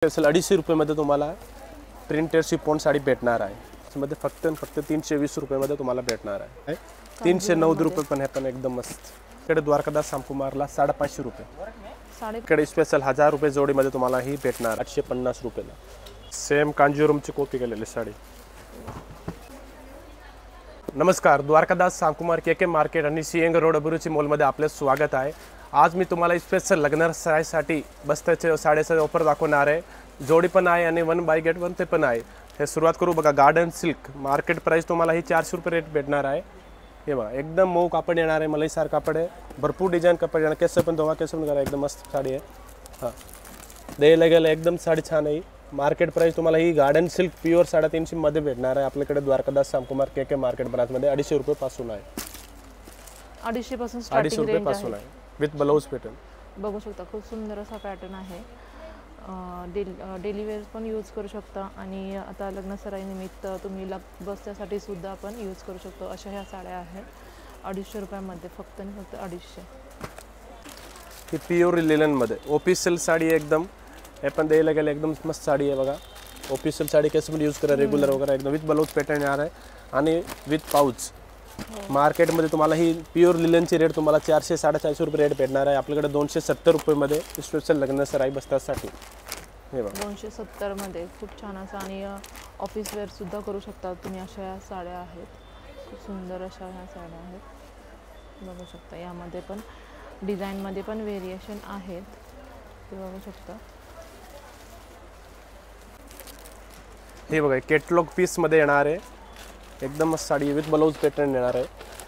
Special 250 रुपयामध्ये तुम्हाला printed chiffon sari भेटणार आहे। त्यामध्ये फक्त 320 रुपयामध्ये तुम्हाला भेटणार आहे। 390 रुपये पण आहे, पण एकदम मस्त। इकडे द्वारकादास सामकुमारला 550 रुपये। इकडे स्पेशल 1000 रुपये जोडीमध्ये तुम्हाला ही भेटणार 850 रुपयाला। सेम कांजीवरमची कॉपी केलेली साडी। नमस्कार, द्वारकादास सामकुमार के मार्केट आणि सिएंग रोड अभिरुची मॉलमध्ये आपले स्वागत आहे। आज मी तुम्हाला स्पेशल लग्न साडीसाठी बस्त्याचे साड्याचे ऑफर दाखवणार आहे। जोडी पण आहे आणि 1 बाय गेट 1 ते पण आहे। हे सुरुवात करू बघा। गार्डन सिल्क मार्केट प्राइस तुम्हाला ही 400 रुपये रेट भेटणार आहे। हे बघा, एकदम मऊ कापड येणार आहे, मलईसार कापड आहे, भरपूर डिझाइन कापड येणार। केस पण धोवा, केस पण करा, एकदम मस्त साडी आहे। हां, द्यायला गेलं एकदम साडी छान आहे। मार्केट प्राइस तुम्हाला ही गार्डन सिल्क प्युअर 350 मध्ये भेटणार आहे। आपल्याकडे द्वारकादास सामकुमार के मार्केट ब्रांचमध्ये 250 रुपये पासून आहे। 250 पासून स्टार्टिंग रेंज पासून आहे विथ ब्लाउज पॅटर्न। बघू शकता, खूप सुंदर असा पॅटर्न आहे। डेली वेअर पण यूज करू शकता आणि आता लग्न सराई निमित्त तुम्ही बस्त्यासाठी सुद्धा पण यूज करू शकतो। अशा ह्या साड्या आहेत 250 रुपयामध्ये, फक्त आणि फक्त 250। ही प्युअर लिनन मध्ये ऑफिशियल साडी एकदम। हे पण द्यायला गेलं एकदम मस्त साडी आहे बघा। ऑफिशियल साडी कैसे पण यूज करा, रेग्युलर वगैरे एकदम विथ ब्लाउज पॅटर्न येणार आहे आणि विथ पाउच। मार्केटमध्ये तुम्हाला ही प्युअर लिननची रेट तुम्हाला 400-450 रुपये रेट भेटणार आहे। आपल्याकडे 270 रुपयामध्ये स्पेशल लग्न सराई बस्त्यासाठी। हे बघा 270 मध्ये खूप छान असं आणि ऑफिस वेअर सुद्धा करू शकता तुम्ही। अशा ह्या साड्या आहेत, खूप सुंदर अशा ह्या साड्या आहेत। बघू शकता, यामध्ये पण डिझाईनमध्ये पण व्हेरिएशन आहेत, ते बघू शकता। हे बघा, कॅटलॉग पीस मध्ये येणार आहे, एकदम मस्त साडी विथ ब्लाउज पॅटर्न येणार आहे।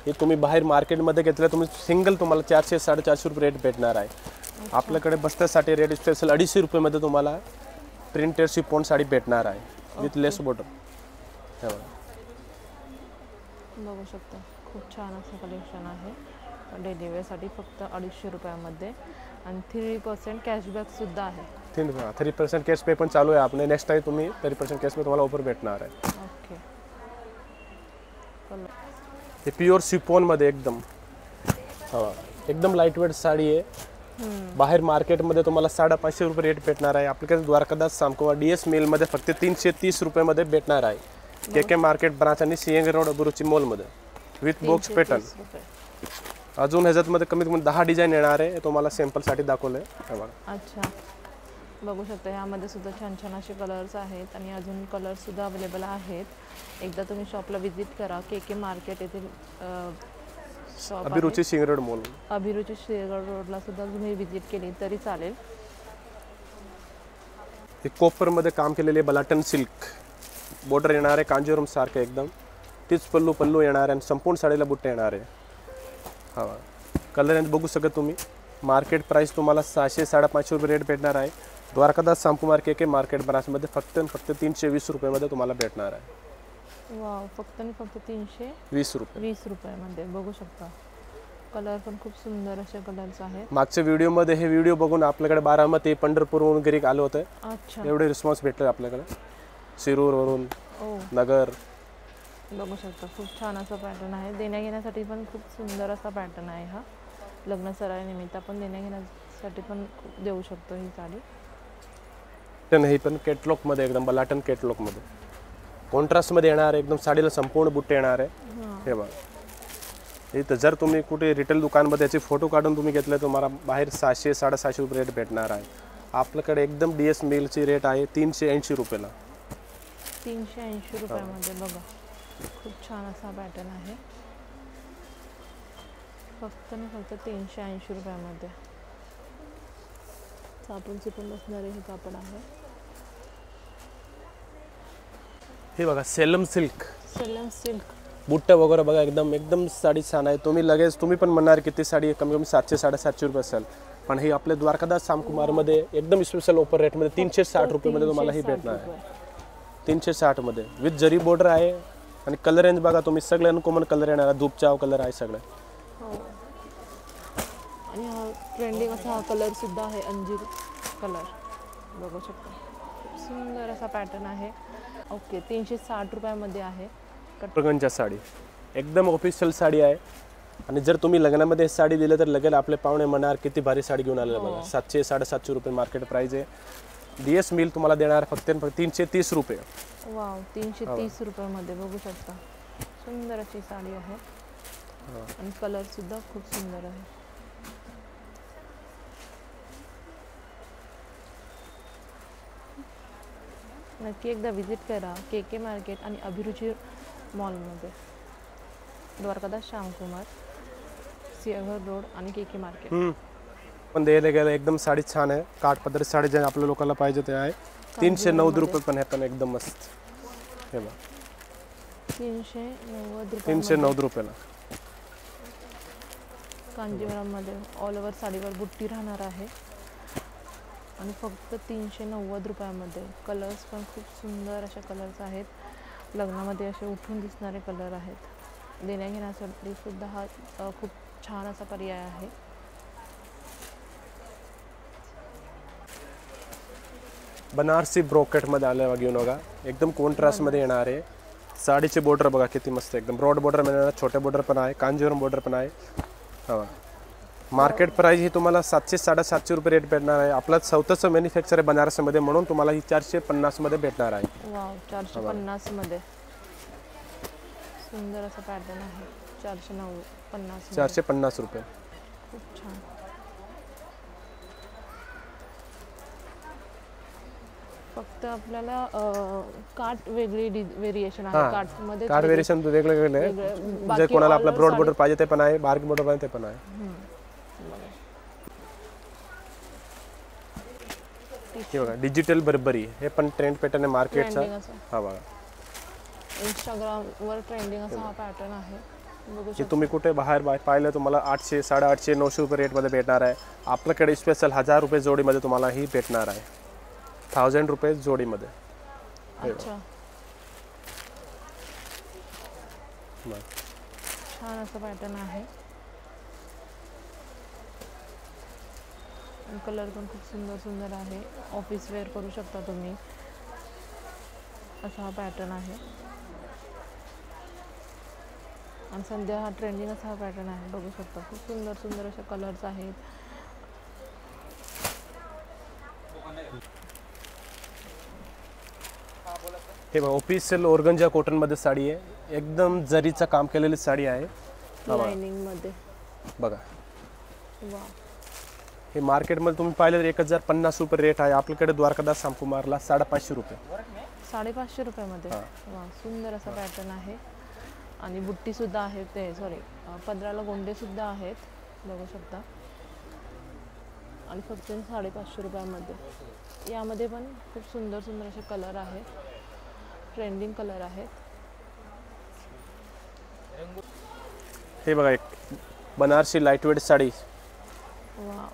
हे तुम्ही बाहेर मार्केटमध्ये घेतलं तुम्ही सिंगल तुम्हाला 400-450 रुपये रेट भेटणार आहे। आपल्याकडे बस्त्यासाठी रेट स्पेशल 250 रुपयामध्ये तुम्हाला प्रिंटेड शिफॉन साडी भेटणार आहे विथ लेस बॉटम। हे बघू शकता, खूप छान असं कलेक्शन आहे डेली वेअरसाठी, फक्त 250 रुपयामध्ये आणि 3% कॅशबॅक सुद्धा आहे। 3% कॅश पे पण चालू आहे आपले। नेक्स्ट टाइम तुम्ही 3% कॅश पे तुम्हाला ऑफर भेटणार आहे। ओके, हे प्युअर शिफॉन मध्ये एकदम एकदम लाईट वेट साडी आहे। बाहेर मार्केटमध्ये तुम्हाला 550 रुपये रेट भेटणार आहे। आपल्याकडे द्वारकादास सामकुमार DS मेल मध्ये फक्त 330 रुपयामध्ये भेटणार आहे। के मार्केट ब्रांच आणि सिएंग रोड अभिरुची मॉल मध्ये विथ बॉक्स पॅटर्न। अजून ह्याच्यामध्ये कमीत कमी 10 डिझाईन येणार आहे, तुम्हाला सॅम्पल साठी दाखवलंय। अच्छा, बघू शकता, ह्यामध्ये सुद्धा छान छान असे कलर्स आहेत आणि अजून कलर सुद्धा अवेलेबल आहेत। एकदा तुम्ही शॉपला व्हिजिट करा। के मार्केट येथील शॉप अभिरुची सिएंग रोड मॉल, अभिरुची सिएंग रोडला सुद्धा तुम्ही व्हिजिट केली तरी चालेल। हे कॉपर मध्ये काम केलेले बलाटन सिल्क बॉर्डर येणार आहे, कांजीवरम सारखं एकदम। तीच पल्लू येणार आहे आणि संपूर्ण साडीला बुट्टे येणार आहे। हा, कलर रेंज बघू शकता तुम्ही। मार्केट प्राइस तुम्हाला 600-550 रुपये रेट भेटणार आहे। द्वारकादास सामकुमार के मार्केट ब्रांचमध्ये फक्त 320 रुपयामध्ये तुम्हाला भेटणार आहे। वाव, फक्त आणि फक्त 320 रुपयामध्ये बघू शकता। कलर पण खूप सुंदर असे कलर्स आहेत। मागच्या व्हिडिओमध्ये हे व्हिडिओ बघून आपल्याकडे बारामती पंढरपूरवरून गिरीक आले होते। अच्छा, एवढे रिस्पॉन्स भेटले आपल्याकडे शिरूर वरून, नगर। बघू शकता, खूप छान असा पॅटर्न आहे। देण्या घेण्यासाठी पण खूप सुंदर असा पॅटर्न आहे हा। लग्न सराई निमित्त आपण देण्या घेण्यासाठी पण देऊ शकतो ही साडी। हे पण कॅटलॉग मध्ये एकदम बलाटन कॅटलॉग मध्ये कॉन्ट्रास्ट मध्ये येणार आहे, एकदम साडीला संपूर्ण बुट्टे येणार आहे। हे बघा, इथं जर तुम्ही कुठे रिटेल दुकानमध्ये याचे फोटो काढून तुम्ही घेतले तुम्हाला बाहेर 600-750 रुपये रेट भेटणार आहे। आपल्याकडे एकदम DS मेलची रेट आहे 380 रुपयाला। 380 रुपयामध्ये बघा, खूप छान असा पॅटर्न आहे, फक्त आणि फक्त 380 रुपयामध्ये। साटूनचे पण बसणारे हे कापड आहे। हे बघा, सेलम सिल्क बुट्टे वगैरे बघा, एकदम साडी छान आहे। तुम्ही पण म्हणणार किती साडी कमी कमी 700-750 रुपये असेल, पण ही आपल्या द्वारकादास सामकुमार मध्ये एकदम स्पेशल ऑफर रेट मध्ये 360 रुपयामध्ये तुम्हाला ही भेटणार आहे। 360 मध्ये विथ जरी बॉर्डर आहे आणि कलर रेंज बघा तुम्ही, सगळे अनकॉमन कलर येणार आहे, धूपचाव कलर आहे सगळे। आणि हा ट्रेंडिंग असा हा कलर सुद्धा आहे, अंजीर कलर। बघू शकता, खूप सुंदर असा पॅटर्न आहे। ओके, 360 रुपयामध्ये आहे। कटप्रगंच्या साडी एकदम ऑफिशियल साडी आहे आणि जर तुम्ही लग्नामध्ये साडी दिली तर लगेच आपले पाहुणे म्हणणार किती भारी साडी घेऊन आले बघा। 700-750 रुपये मार्केट प्राइस आहे। DS मिल तुम्हाला देणार फक्त 330 रुपये. वाव 330 रुपयामध्ये बघू शकता. सुंदर अशी साडी आहे आणि कलर सुद्धा खूप सुंदर आहे. नक्की एकदा विजिट करा KK मार्केट आणि अभिरुची मॉलमध्ये. द्वारकादास श्यामकुमार, सिंहगड रोड आणि KK मार्केट. पण द्यायला गेलं एकदम साडी छान आहे. काठपदरी साडी जे आपल्या लोकांना पाहिजे ते आहे. 390 रुपये पण आहे, पण एकदम मस्त. हे बघ 390 रुपयाला. कांजीवरममध्ये ऑल ओव्हर साडीवर बुट्टी राहणार आहे आणि फक्त 390 रुपयामध्ये. कलर्स पण खूप सुंदर अशा कलर्स आहेत. लग्नामध्ये असे उठून दिसणारे कलर आहेत. देण्याघेण्यासाठी सुद्धा हा खूप छान असा पर्याय आहे. बनारसी ब्रोकेटमध्ये आलं बघा, घेऊन बघा. एकदम कॉन्ट्रास्टमध्ये येणार आहे. साडीचे बॉर्डर बघा किती मस्त, एकदम ब्रॉड बॉर्डर मिळणार, छोटे बॉर्डर पण आहे, कांजीवरम बॉर्डर पण आहे. हा मार्केट प्राइस ही तुम्हाला 700-750 रुपये रेट भेटणार आहे. आपला स्वतःचं मॅन्युफॅक्चर आहे बनारसमध्ये, म्हणून तुम्हाला ही 450 मध्ये भेटणार आहे. वाव 450 मध्ये सुंदर असा पॅटर्न आहे. 450 रुपये. खूप छान. फक्त आपल्याला काट वेगळी व्हेरिएशन आहे. काट मध्ये कार्ड व्हेरिएशन वेगळे वेगळे आहे. जे कोणाला आपला ब्रॉड बॉर्डर पाहिजे ते पण आहे, बार्क बॉर्डर पाहिजे ते पण आहे. हे बघा डिजिटल बर्बरी, हे पण ट्रेंड पॅटर्न आहे मार्केटचा. हा बघा इंस्टाग्राम वर ट्रेंडिंग असा हा पॅटर्न आहे. बघू की तुम्ही कुठे बाहेर पाहिलं तुम्हाला 800, 850, 900 रुपये रेटमध्ये भेटणार आहे. आपल्याकडे स्पेशल 1000 रुपये जोडीमध्ये तुम्हाला ही भेटणार आहे. 1000 रुपये जोडीमध्ये. अच्छा छान असं पॅटर्न आहे. कलर पण खूप सुंदर सुंदर आहे. ऑफिस वेअर करू शकता तुम्ही. असा हा पॅटर्न आहे आणि सध्या हा ट्रेंडिंग असा हा पॅटर्न आहे. बघू शकता खूप सुंदर सुंदर असे कलर्स आहेत. हे बघा ऑफिशियल ऑर्गंजा कॉटन मध्ये साडी आहे. एकदम जरीचं काम केलेली साडी आहे. लाइनिंग मध्ये बघा. वाह हे मार्केटमध्ये तुम्ही पाहिलं तर 1050 रुपये रेट आहे. आपल्याकडे द्वारकादास श्यामकुमारला 550 रुपये. 550 रुपयामध्ये. वा सुंदर असा पॅटर्न आहे आणि बुट्टी सुद्धा आहे. ते सॉरी पदराला गोंडे सुद्धा आहेत. बघू शकता आणि फक्त 550 रुपयामध्ये. यामध्ये पण खूप सुंदर सुंदर असे कलर आहेत. ट्रेंडिंग कलर आहेत. हे बघा एक बनारसी लाईटवेट साडी वा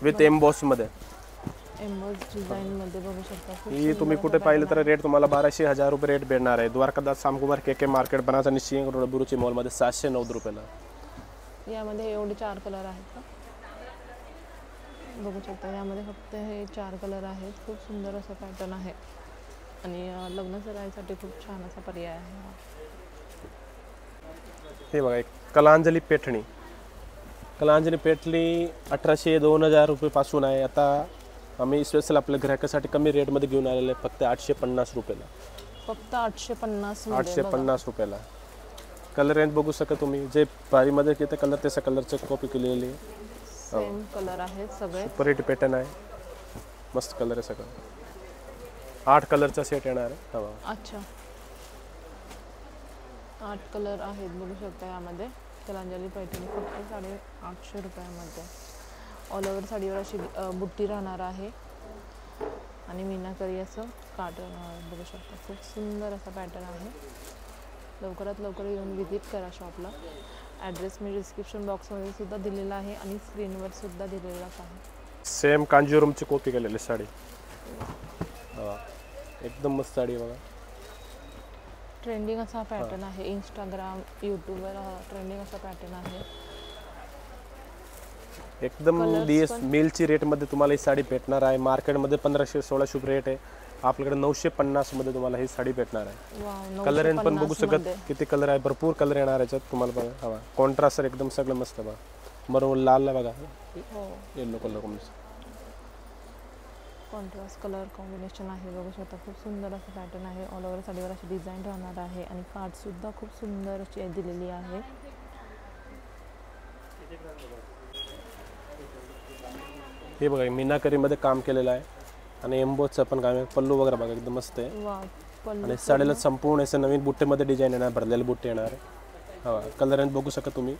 विथ एम्बॉस मध्ये. एम्बॉस डिझाइन मध्ये बघू शकता. ही तुम्ही कुठे पाहिलं तर रेट तुम्हाला 1200-1000 रुपये रेट भेटणार आहे. द्वारकादास श्यामकुमार KK मार्केट बनारस आणि सिंहगड रोड अभिरुची मॉलमध्ये 790 रुपयाला. यामध्ये एवढे 4 कलर आहेत का? बघू शकता यामध्ये फक्त हे 4 कलर आहेत. खूप सुंदर असं पॅटर्न आहे आणि लग्न सराईसाठी खूप छान असा पर्याय आहे. हे बघा एक कलांजली पेठणी. कलांजली पेठणी 1800-2000 रुपये पासून आहे. आता आम्ही स्पेशल आपल्या ग्राहकासाठी कमी रेटमध्ये घेऊन आलेले आहे. फक्त 850 रुपयाला. फक्त 850 850 रुपयाला. कलर रेंज बघू शकता तुम्ही. जे पारीमध्ये किती कलर तशा कलरचं कॉपी केलेली आहे. सेम कलर आहेत सगळे. सुपर हिट पॅटर्न आहे. मस्त कलर आहे सगळं. 8 कलरचा सेट येणार आहे. अच्छा 8 कलर आहेत. बघू शकता यामध्ये कलांजली पैठणी फक्त 850 रुपयामध्ये. ऑल ओव्हर साडीवर अशी बुट्टी राहणार आहे आणि मीनाकरी असं काट बघू शकता. खूप सुंदर असा पॅटर्न आहे. लवकरात लवकर येऊन व्हिजिट करा शॉपला. ॲड्रेस मी डिस्क्रिप्शन बॉक्समध्ये सुद्धा दिलेला आहे आणि स्क्रीनवर सुद्धा दिलेलाच आहे. सेम कांजीवरमची कॉपी केलेली साडी. एकदम मस्त साडी बघा. ट्रेंडिंग असा पॅटर्न आहे. इंस्टाग्राम यूट्यूबवर ट्रेंडिंग असा पॅटर्न आहे. एकदम DS मिलची रेटमध्ये तुम्हाला ही साडी भेटणार आहे. मार्केटमध्ये 1500-1600 रेट आहे. आपल्याकडे 950 मध्ये तुम्हाला ही साडी भेटणार आहे. कलर रेंज पण बघू शकत किती कलर आहे. भरपूर कलर येणार याच्यात तुम्हाला बघा. हवा कॉन्ट्रास्ट एकदम सगळं मस्त बघा. मरून लाल बघा. Yellow colour contrast colour combination आहे, बघू शकता खूप सुंदर असं पॅटर्न आहे. ऑल ओव्हर साडीवर अशी डिझाईन राहणार आहे आणि कार्डसुद्धा खूप सुंदर अशी दिलेली आहे. हे बघा मीनाकरीमध्ये काम केलेलं आहे आणि एम्बोजचं पण काम आहे. पल्लू वगैरे बघा एकदम मस्त आहे. वा पल्लू आणि साडीला संपूर्ण असं नवीन बुट्टेमध्ये डिझाईन येणार, भरलेले बुट्टे येणार आहे. हा कलर आणि बघू शकता तुम्ही.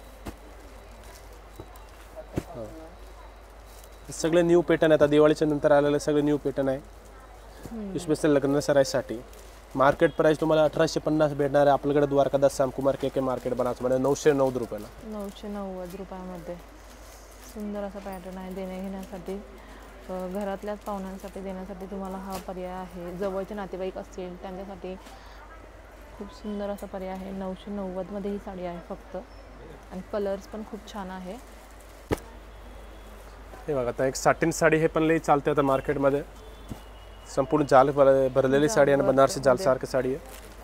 सगळे न्यू पॅटर्न आहे. आता दिवाळीच्या नंतर आलेले सगळे न्यू पॅटर्न आहे. स्पेशल लग्न सराईसाठी. मार्केट प्राइस तुम्हाला 1850 भेटणार आहे आपल्याकडे द्वारकादास श्यामकुमार के मार्केट बनासमध्ये 990 रुपयाला. 990 रुपयामध्ये सुंदर असा पॅटर्न आहे. देणे घेण्यासाठी घरातल्याच पाहुण्यांसाठी देण्यासाठी तुम्हाला हा पर्याय आहे. जवळचे नातेवाईक असतील त्यांच्यासाठी खूप सुंदर असा पर्याय आहे. 990मध्ये ही साडी आहे फक्त. आणि कलर्स पण खूप छान आहे. हे बघा आता एक साटिन साडी हे पण लई चालते आता मार्केटमध्ये. संपूर्ण जाल भरलेली साडी आणि बनारसी जाल सारखी साडी आहे.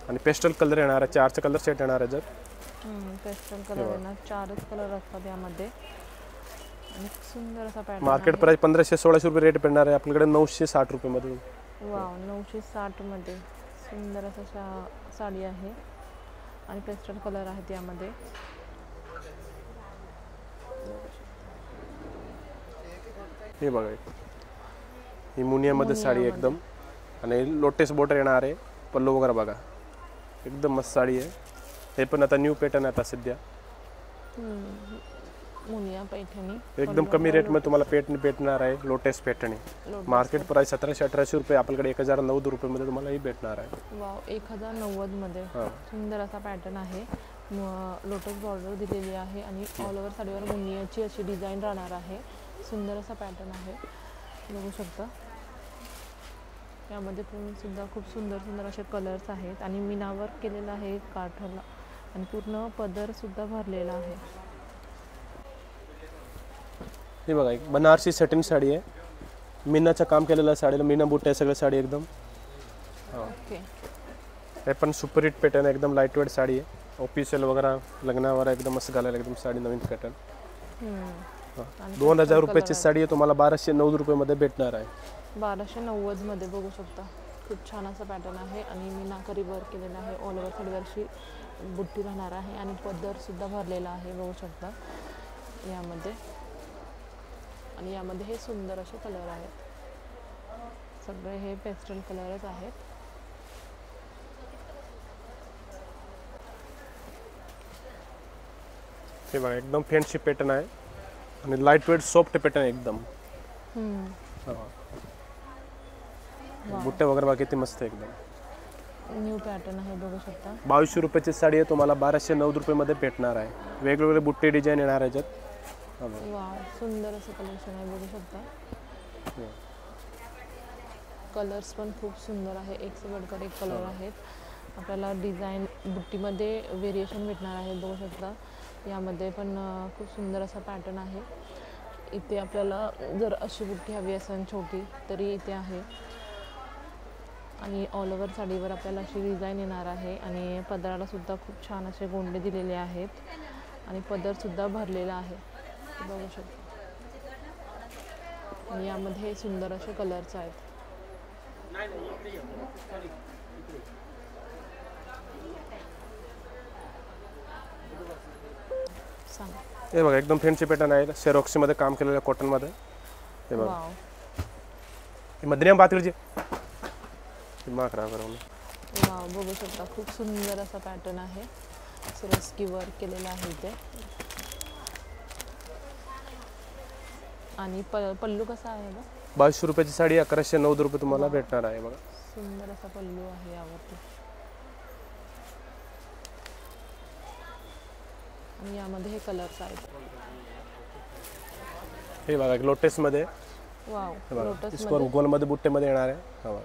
आणि पेस्टल कलर येणार आहे. 4चा कलर सेट येणार आहे. जर पेस्टल कलर येणार, 4च कलर असतात यामध्ये. आणि सुंदर असा पॅटर्न. मार्केट प्राइस 1500-1600 रुपये रेट पडणार आहे आपल्याकडे 960 रुपयामध्ये. वाव 960मध्ये सुंदर असा साडी आहे आणि पेस्टल कलर आहेत यामध्ये. हे बघा ही मुनियामध्ये साडी एकदम आणि लोटेस बॉर्डर येणार आहे. पल्लू वगैरे बघा एकदम मस्त साडी आहे. हे पण आता न्यू पॅटर्न आहे आता सध्या. मुनिया पैठणी एकदम कमी रेटमध्ये तुम्हाला भेटणार आहे. लोटेस पैठणी मार्केट प्राइस 1700-1800 रुपये आपल्याकडे 1090 रुपयामध्ये तुम्हाला ही भेटणार आहे. वाव 1090मध्ये सुंदर असा पॅटर्न आहे. लोटस बॉर्डर दिलेली आहे आणि ऑल ओव्हर साडीवर मुनियाची अशी डिझाईन राहणार आहे. सुंदर असा पॅटर्न आहे, बघू शकता. यामध्ये पण सुद्धा खूप सुंदर सुंदर असे कलर्स आहेत आणि मीनावर केलेला आहे काठाला आणि पूर्ण पदर सुद्धा भरलेला आहे. हे बघा एक बनारसी सेटिंग साडी आहे. मीनाचं काम केलेलं साडीला मीना बुट्टे आहे सगळं साडी एकदम. ओके हे पण सुपर हिट पॅटर्न एकदम लाईट वेट साडी आहे. ऑफिशियल वगैरे लग्नावर एकदम मस्त घालायला एकदम साडी नवीन पॅटर्न. 2000 रुपयाची साडी आहे तुम्हाला 1290 रुपयामध्ये भेटणार आहे. 1290मध्ये बघू शकता. खूप छान असा पॅटर्न आहे आणि मीनाकरी वर्क केलेला आहे. ऑल ओव्हर साडीवरची बुट्टी राहणार आहे आणि पदर सुद्धा भरलेला आहे, बघू शकता यामध्ये. आणि यामध्ये हे सुंदर असे कलर आहेत. सगळे हे पेस्टल कलरच आहेत. हे बघा एकदम फॅन्सी पॅटर्न आहे आणि लाईट वेट सॉफ्ट पॅटर्न एकदम. बुट्टे वगैरे बघा किती मस्त एकदम न्यू पॅटर्न आहे, बघू शकता. 2200 रुपयाची साडी आहे तुम्हाला 1290 रुपयामध्ये भेटणार आहे. वेगवेगळे बुट्टे डिझाईन येणार आहे याच्यात. वाव सुंदर असं कलेक्शन आहे, बघू शकता. कलर्स पण खूप सुंदर आहे. एक से बढ़कर एक कलर आहेत. आपल्याला डिझाईन बुट्टीमध्ये व्हेरिएशन भेटणार आहे, बघू शकता. यामध्ये पण खूप सुंदर असा पॅटर्न आहे. इथे आपल्याला जर अशी बुट्टी हवी असेल छोटी तरी इथे आहे. आणि ऑल ओव्हर साडीवर आपल्याला अशी डिझाईन येणार आहे आणि पदराला सुद्धा खूप छान असे गोंडे दिलेले आहेत आणि पदर सुद्धा भरलेला आहे, बघू शकता. आणि यामध्ये सुंदर असे कलर्स आहेत. हे बघा एकदम फॅन्सी पॅटर्न आहे. शेरोक्सीमध्ये काम केलेलं आहे कॉटनमध्ये. हे बघा हे मधुरिया बात कीजिए. वाव बघू शकता खूप सुंदर असा पॅटर्न आहे. सिरोस्की वर्क केलेलं आहे इथे. आणि पल्लू कसा आहे बघा. 2200 रुपयाची साडी 1190 रुपये तुम्हाला भेटणार आहे बघा. सुंदर असा पल्लू आहे यावरती. आणि यामध्ये हे कलर्स आहेत. हे बघा लोटस मध्ये. वाव लोटस मध्ये गोल मध्ये बुट्टे मध्ये येणार आहे. हा वाव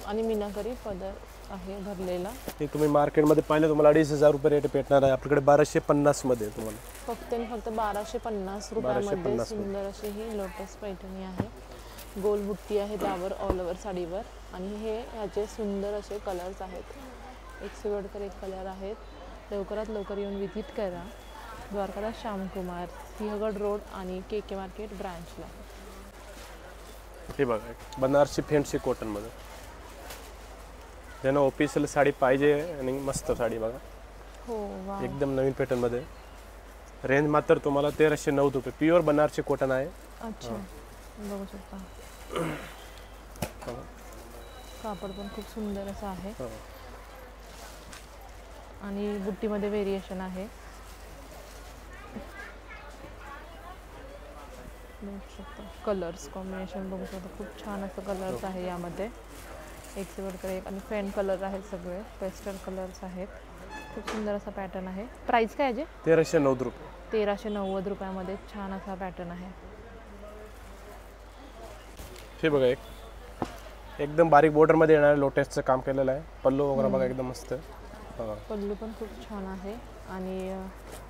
आणि मीनाकरी पदर आहे भरलेला. हे तुम्ही मार्केट मध्ये पाहिलं तुम्हाला 2500 रुपये रेट भेटणार आहे. आपल्याकडे 1250 मध्ये तुम्हाला फक्त 1250 रुपयामध्ये सुंदर अशी ही लोटस पैठणी आहे. गोल बुट्टी आहे त्यावर ऑल ओव्हर साडीवर. आणि हे ह्याचे सुंदर असे कलर्स आहेत. एक से बढ़कर एक कलर आहेत. लवकरात लवकर येऊन विजिट करा. द्वारकादास श्यामकुमार, सिंहगड रोड आणि के मार्केट ब्रांचला. हे बघा बनारसी फॅन्सी कॉटनमध्ये, ज्यांना ऑफिशियल साडी पाहिजे आणि मस्त साडी बघा, हो वा, एकदम नवीन पॅटर्नमध्ये. रेंज मात्र तुम्हाला 1309 रुपये. प्युअर बनारसी कॉटन आहे. अच्छा बघू शकता. कापड पण खूप सुंदर असं आहे हो. आणि बुट्टीमध्ये व्हेरिएशन आहे. बघू शकता कलर्स कॉम्बिनेशन बघू शकता, खूप छान असं कलर्स आहे यामध्ये, एक शेवटकडे एक आणि फेंट कलर आहेत, सगळे पेस्टल कलर्स आहेत. खूप सुंदर असा पॅटर्न आहे. प्राइस काय आहे जे? 1309 रुपये. 1390 रुपयामध्ये छान असा पॅटर्न आहे. हे बघा एकदम बारीक बॉर्डरमध्ये येणारे लोटसचं काम केलेलं आहे. पल्लू वगैरे बघा एकदम मस्त आहे. हो. पल्लू पण खूप छान आहे आणि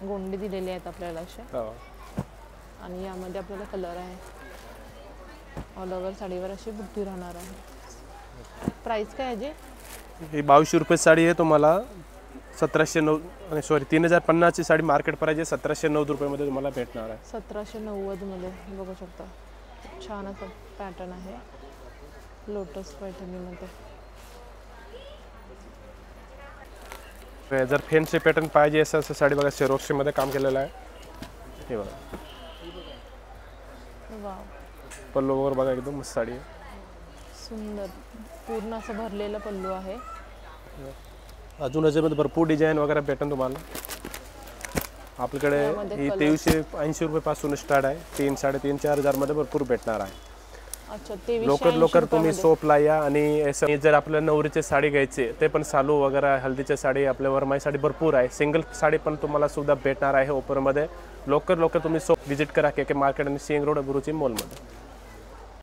गोंडे दिलेले आहेत आपल्याला असे. हो. आणि यामध्ये आपल्याला कलर आहे. ऑल ओव्हर साडीवर अशी बुट्टी राहणार आहे. प्राइस काय आहे जे? ही 2200 रुपये साडी आहे. तुम्हाला 1709 आणि सॉरी 3050 ची साडी मार्केट प्राइस आहे 1709 रुपयामध्ये तुम्हाला भेटणार आहे. 1790 मध्ये बघू शकता. छान असं पॅटर्न आहे लोटस पैठणीमध्ये. जर फॅन्सी पॅटर्न पाहिजे असं साडी बघा, शेरोक्षीमध्ये काम केलेलं आहे. हे बघा वाव, पल्लू वगैरे बघा एकदम मस्त साडी आहे. सुंदर पूर्ण असं भरलेलं पल्लू आहे. अजून याच्यामध्ये भरपूर डिझाईन वगैरे भेटेल तुम्हाला. आपल्याकडे यामध्ये ही colours. 2380 रुपयापासून स्टार्ट आहे. 3, 3.5, 4,000 मध्ये भरपूर भेटणार आहे. अच्छा 2380 लवकर तुम्ही रुपयामध्ये. सोपला या. आणि जर आपल्याला नवरीची साडी घ्यायची ते पण चालू वगैरे हल्दीची साडी आपल्या वरमाई साडी भरपूर आहे. सिंगल साडी पण तुम्हाला सुद्धा भेटणार आहे ऑफरमध्ये. लवकर तुम्ही सोप विजिट करा के मार्केट आणि सिंग रोड गुरुची मॉलमध्ये.